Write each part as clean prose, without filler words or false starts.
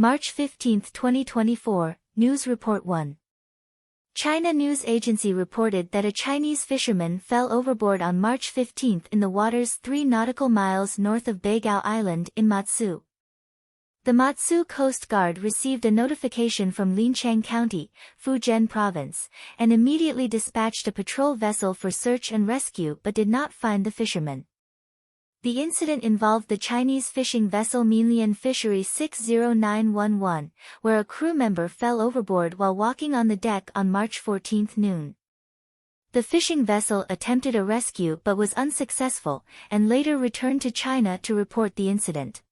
March 15, 2024, News Report 1. China news agency reported that a Chinese fisherman fell overboard on March 15 in the waters 3 nautical miles north of Baigao Island in Matsu. The Matsu Coast Guard received a notification from Lincheng County, Fujian Province, and immediately dispatched a patrol vessel for search and rescue but did not find the fisherman. The incident involved the Chinese fishing vessel Minlian Fishery 60911, where a crew member fell overboard while walking on the deck on March 14 noon. The fishing vessel attempted a rescue but was unsuccessful, and later returned to China to report the incident.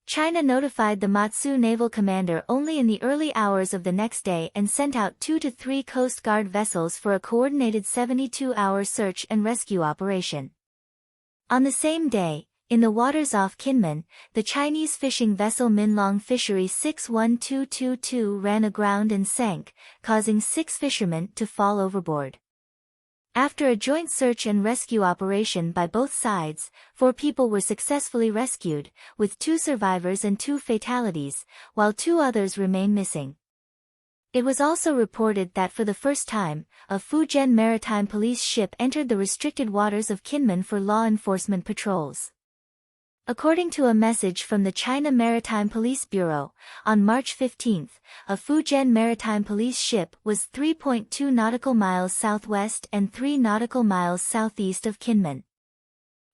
China notified the Matsu naval commander only in the early hours of the next day and sent out 2 to 3 Coast Guard vessels for a coordinated 72-hour search and rescue operation. On the same day, in the waters off Kinmen, the Chinese fishing vessel Minlong Fishery 61222 ran aground and sank, causing 6 fishermen to fall overboard. After a joint search and rescue operation by both sides, 4 people were successfully rescued, with 2 survivors and 2 fatalities, while 2 others remain missing. It was also reported that for the first time, a Fujian maritime police ship entered the restricted waters of Kinmen for law enforcement patrols. According to a message from the China Maritime Police Bureau, on March 15, a Fujian maritime police ship was 3.2 nautical miles southwest and 3 nautical miles southeast of Kinmen.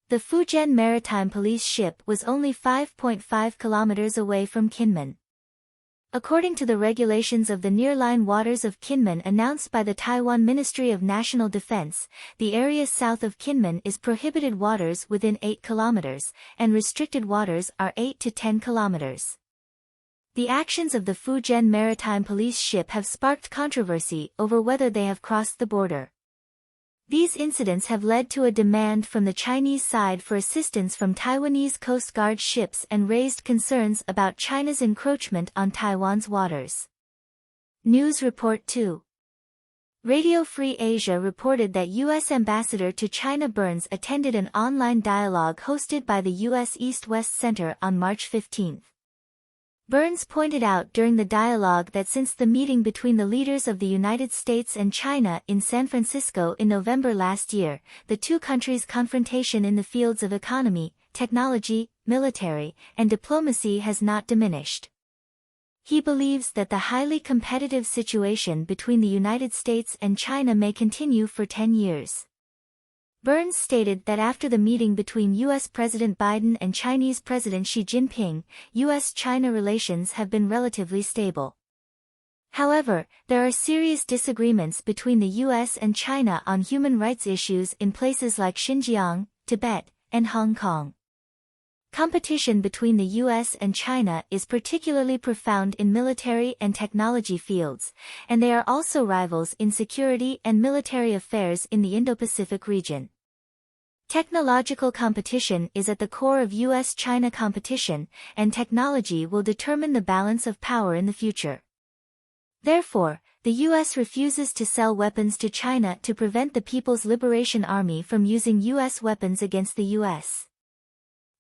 The Fujian maritime police ship was only 5.5 kilometers away from Kinmen. According to the regulations of the nearline waters of Kinmen announced by the Taiwan Ministry of National Defense, the area south of Kinmen is prohibited waters within 8 kilometers, and restricted waters are 8 to 10 kilometers. The actions of the Fujian maritime police ship have sparked controversy over whether they have crossed the border. These incidents have led to a demand from the Chinese side for assistance from Taiwanese Coast Guard ships and raised concerns about China's encroachment on Taiwan's waters. News Report 2. Radio Free Asia reported that U.S. Ambassador to China Burns attended an online dialogue hosted by the U.S. East-West Center on March 15. Burns pointed out during the dialogue that since the meeting between the leaders of the United States and China in San Francisco in November last year, the 2 countries' confrontation in the fields of economy, technology, military, and diplomacy has not diminished. He believes that the highly competitive situation between the United States and China may continue for 10 years. Burns stated that after the meeting between U.S. President Biden and Chinese President Xi Jinping, U.S.-China relations have been relatively stable. However, there are serious disagreements between the U.S. and China on human rights issues in places like Xinjiang, Tibet, and Hong Kong. Competition between the U.S. and China is particularly profound in military and technology fields, and they are also rivals in security and military affairs in the Indo-Pacific region. Technological competition is at the core of U.S.-China competition, and technology will determine the balance of power in the future. Therefore, the U.S. refuses to sell weapons to China to prevent the People's Liberation Army from using U.S. weapons against the U.S.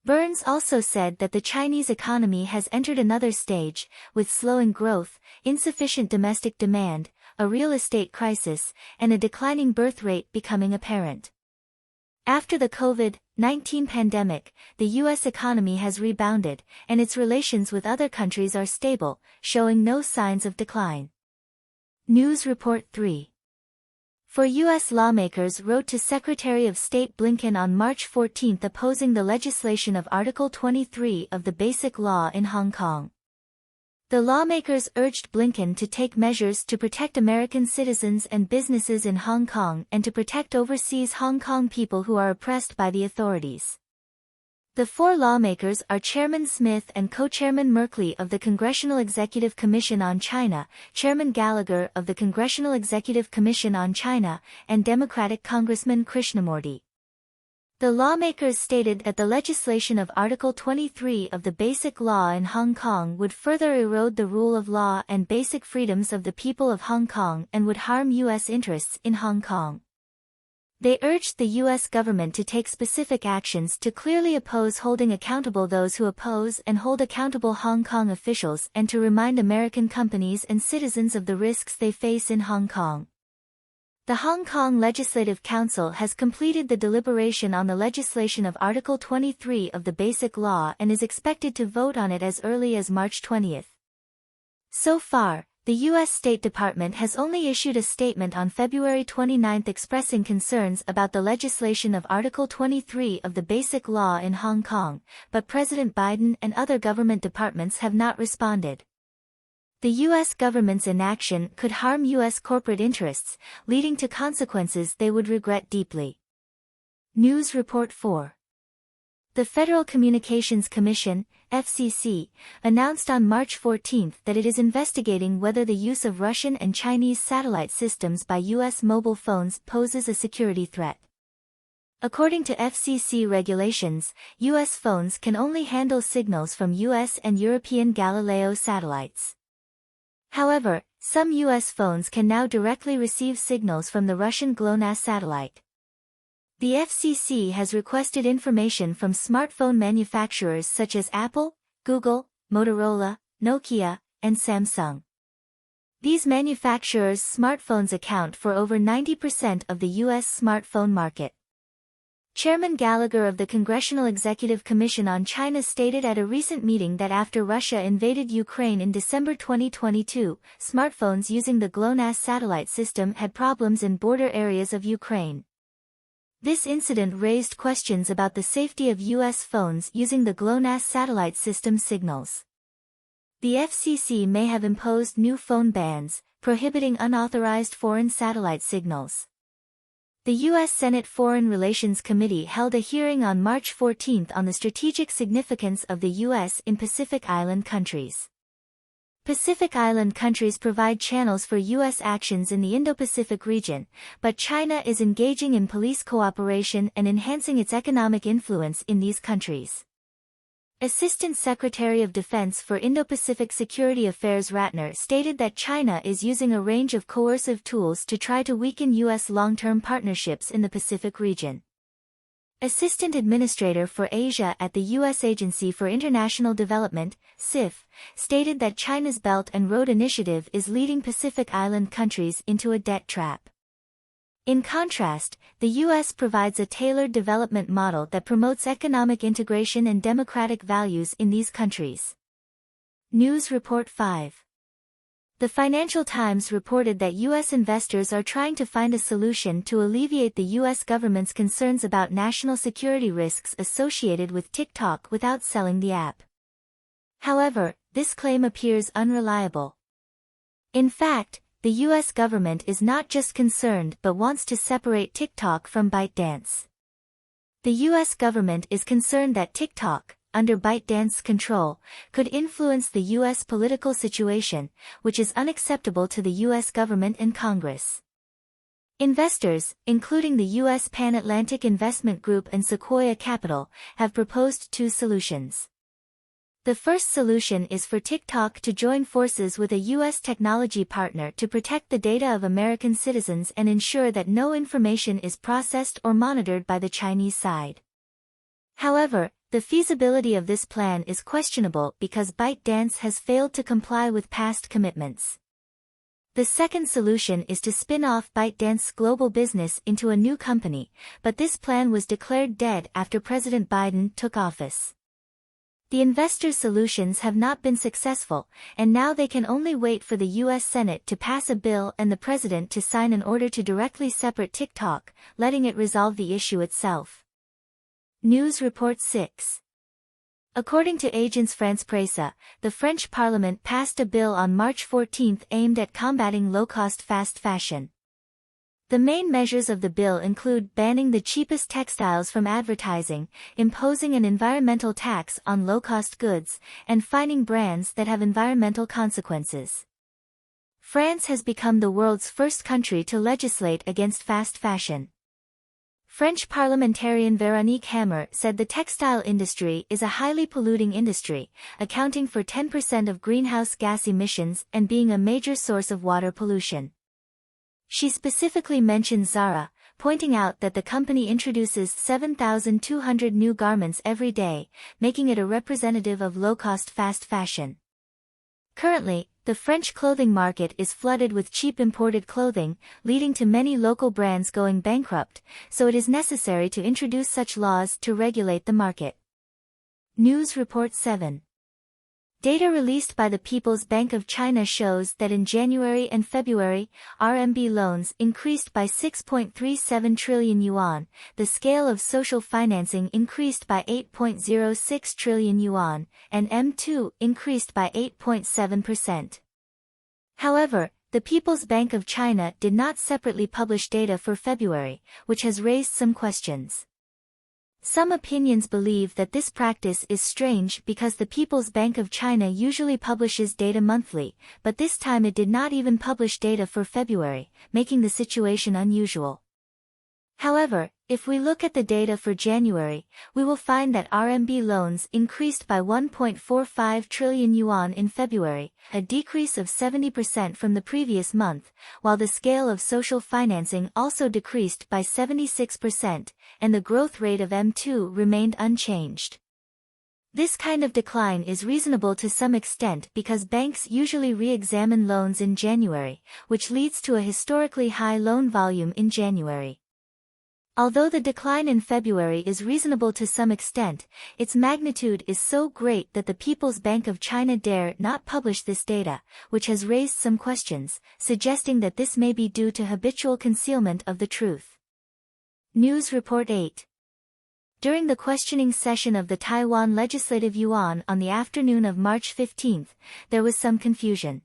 Burns also said that the Chinese economy has entered another stage, with slowing growth, insufficient domestic demand, a real estate crisis, and a declining birth rate becoming apparent. After the COVID-19 pandemic, the U.S. economy has rebounded, and its relations with other countries are stable, showing no signs of decline. News Report 3. For U.S. lawmakers wrote to Secretary of State Blinken on March 14 opposing the legislation of Article 23 of the Basic Law in Hong Kong. The lawmakers urged Blinken to take measures to protect American citizens and businesses in Hong Kong and to protect overseas Hong Kong people who are oppressed by the authorities. The 4 lawmakers are Chairman Smith and Co-Chairman Merkley of the Congressional Executive Commission on China, Chairman Gallagher of the Congressional Executive Commission on China, and Democratic Congressman Krishnamurti. The lawmakers stated that the legislation of Article 23 of the Basic Law in Hong Kong would further erode the rule of law and basic freedoms of the people of Hong Kong and would harm U.S. interests in Hong Kong. They urged the U.S. government to take specific actions to clearly oppose holding accountable those who oppose and hold accountable Hong Kong officials and to remind American companies and citizens of the risks they face in Hong Kong. The Hong Kong Legislative Council has completed the deliberation on the legislation of Article 23 of the Basic Law and is expected to vote on it as early as March 20. So far, the U.S. State Department has only issued a statement on February 29 expressing concerns about the legislation of Article 23 of the Basic Law in Hong Kong, but President Biden and other government departments have not responded. The U.S. government's inaction could harm U.S. corporate interests, leading to consequences they would regret deeply. News Report 4. The Federal Communications Commission, FCC, announced on March 14 that it is investigating whether the use of Russian and Chinese satellite systems by U.S. mobile phones poses a security threat. According to FCC regulations, U.S. phones can only handle signals from U.S. and European Galileo satellites. However, some U.S. phones can now directly receive signals from the Russian GLONASS satellite. The FCC has requested information from smartphone manufacturers such as Apple, Google, Motorola, Nokia, and Samsung. These manufacturers' smartphones account for over 90% of the U.S. smartphone market. Chairman Gallagher of the Congressional Executive Commission on China stated at a recent meeting that after Russia invaded Ukraine in December 2022, smartphones using the GLONASS satellite system had problems in border areas of Ukraine. This incident raised questions about the safety of U.S. phones using the GLONASS satellite system signals. The FCC may have imposed new phone bans, prohibiting unauthorized foreign satellite signals. The U.S. Senate Foreign Relations Committee held a hearing on March 14 on the strategic significance of the U.S. in Pacific Island countries. Pacific Island countries provide channels for U.S. actions in the Indo-Pacific region, but China is engaging in police cooperation and enhancing its economic influence in these countries. Assistant Secretary of Defense for Indo-Pacific Security Affairs Ratner stated that China is using a range of coercive tools to try to weaken U.S. long-term partnerships in the Pacific region. Assistant Administrator for Asia at the U.S. Agency for International Development, SIF, stated that China's Belt and Road Initiative is leading Pacific Island countries into a debt trap. In contrast, the U.S. provides a tailored development model that promotes economic integration and democratic values in these countries. News Report 5. The Financial Times reported that U.S. investors are trying to find a solution to alleviate the U.S. government's concerns about national security risks associated with TikTok without selling the app. However, this claim appears unreliable. In fact, the U.S. government is not just concerned but wants to separate TikTok from ByteDance. The U.S. government is concerned that TikTok, under ByteDance control, could influence the U.S. political situation, which is unacceptable to the U.S. government and Congress. Investors, including the U.S. Pan-Atlantic Investment Group and Sequoia Capital, have proposed two solutions. The first solution is for TikTok to join forces with a U.S. technology partner to protect the data of American citizens and ensure that no information is processed or monitored by the Chinese side. However, the feasibility of this plan is questionable because ByteDance has failed to comply with past commitments. The second solution is to spin off ByteDance's global business into a new company, but this plan was declared dead after President Biden took office. The investors' solutions have not been successful, and now they can only wait for the U.S. Senate to pass a bill and the president to sign an order to directly separate TikTok, letting it resolve the issue itself. News Report 6. According to Agence France-Presse, the French Parliament passed a bill on March 14 aimed at combating low-cost fast fashion. The main measures of the bill include banning the cheapest textiles from advertising, imposing an environmental tax on low-cost goods, and fining brands that have environmental consequences. France has become the world's first country to legislate against fast fashion. French parliamentarian Véronique Hammer said the textile industry is a highly polluting industry, accounting for 10% of greenhouse gas emissions and being a major source of water pollution. She specifically mentioned Zara, pointing out that the company introduces 7,200 new garments every day, making it a representative of low-cost fast fashion. Currently, the French clothing market is flooded with cheap imported clothing, leading to many local brands going bankrupt, so it is necessary to introduce such laws to regulate the market. News Report 7. Data released by the People's Bank of China shows that in January and February, RMB loans increased by 6.37 trillion yuan, the scale of social financing increased by 8.06 trillion yuan, and M2 increased by 8.7%. However, the People's Bank of China did not separately publish data for February, which has raised some questions. Some opinions believe that this practice is strange because the People's Bank of China usually publishes data monthly, but this time it did not even publish data for February, making the situation unusual. However, if we look at the data for January, we will find that RMB loans increased by 1.45 trillion yuan in February, a decrease of 70% from the previous month, while the scale of social financing also decreased by 76%, and the growth rate of M2 remained unchanged. This kind of decline is reasonable to some extent because banks usually re-examine loans in January, which leads to a historically high loan volume in January. Although the decline in February is reasonable to some extent, its magnitude is so great that the People's Bank of China dare not publish this data, which has raised some questions, suggesting that this may be due to habitual concealment of the truth. News Report 8. During the questioning session of the Taiwan Legislative Yuan on the afternoon of March 15, there was some confusion.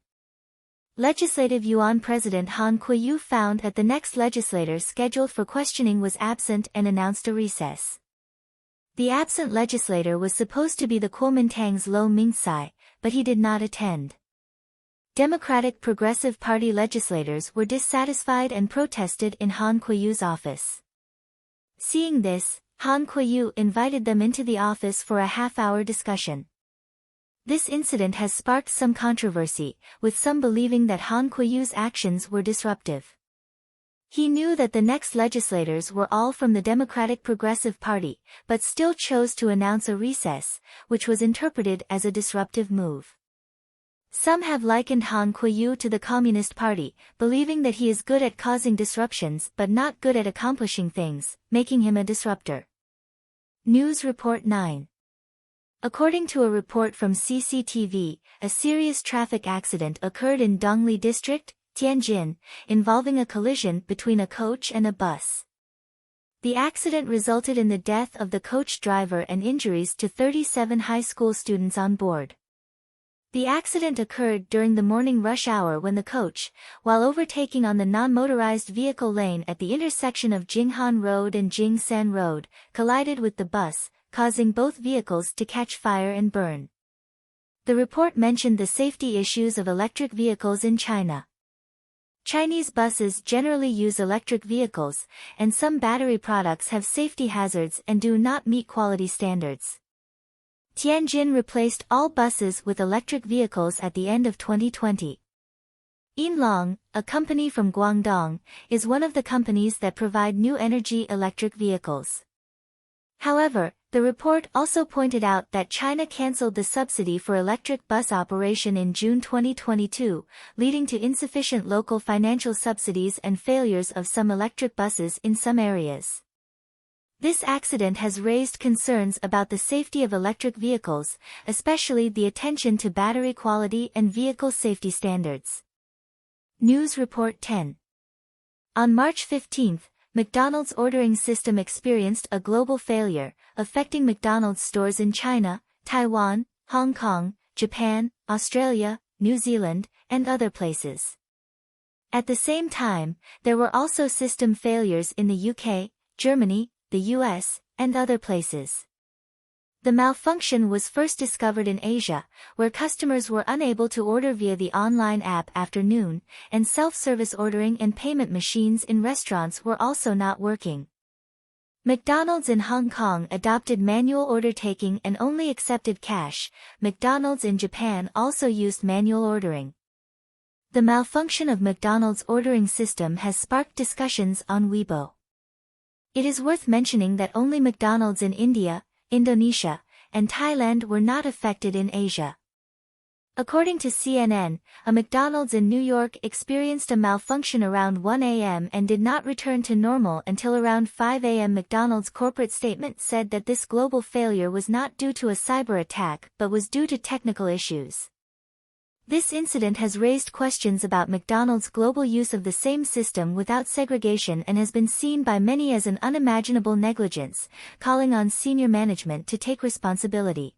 Legislative Yuan President Han Kuo-yu found that the next legislator scheduled for questioning was absent and announced a recess. The absent legislator was supposed to be the Kuomintang's Lo Mingsai, but he did not attend. Democratic Progressive Party legislators were dissatisfied and protested in Han Kuo-yu's office. Seeing this, Han Kuo-yu invited them into the office for a half-hour discussion. This incident has sparked some controversy, with some believing that Han Kuo-yu's actions were disruptive. He knew that the next legislators were all from the Democratic Progressive Party, but still chose to announce a recess, which was interpreted as a disruptive move. Some have likened Han Kuo-yu to the Communist Party, believing that he is good at causing disruptions but not good at accomplishing things, making him a disruptor. News Report 9. According to a report from CCTV, a serious traffic accident occurred in Dongli District, Tianjin, involving a collision between a coach and a bus. The accident resulted in the death of the coach driver and injuries to 37 high school students on board. The accident occurred during the morning rush hour when the coach, while overtaking on the non-motorized vehicle lane at the intersection of Jinghan Road and Jingsan Road, collided with the bus, causing both vehicles to catch fire and burn. The report mentioned the safety issues of electric vehicles in China. Chinese buses generally use electric vehicles, and some battery products have safety hazards and do not meet quality standards. Tianjin replaced all buses with electric vehicles at the end of 2020. Yinlong, a company from Guangdong, is one of the companies that provide new energy electric vehicles. However, the report also pointed out that China cancelled the subsidy for electric bus operation in June 2022, leading to insufficient local financial subsidies and failures of some electric buses in some areas. This accident has raised concerns about the safety of electric vehicles, especially the attention to battery quality and vehicle safety standards. News Report 10. On March 15, McDonald's ordering system experienced a global failure, affecting McDonald's stores in China, Taiwan, Hong Kong, Japan, Australia, New Zealand, and other places. At the same time, there were also system failures in the UK, Germany, the US, and other places. The malfunction was first discovered in Asia, where customers were unable to order via the online app after noon, and self-service ordering and payment machines in restaurants were also not working. McDonald's in Hong Kong adopted manual order taking and only accepted cash. McDonald's in Japan also used manual ordering. The malfunction of McDonald's ordering system has sparked discussions on Weibo. It is worth mentioning that only McDonald's in India, Indonesia, and Thailand were not affected in Asia. According to CNN, a McDonald's in New York experienced a malfunction around 1 a.m. and did not return to normal until around 5 a.m. McDonald's corporate statement said that this global failure was not due to a cyber attack but was due to technical issues. This incident has raised questions about McDonald's global use of the same system without segregation and has been seen by many as an unimaginable negligence, calling on senior management to take responsibility.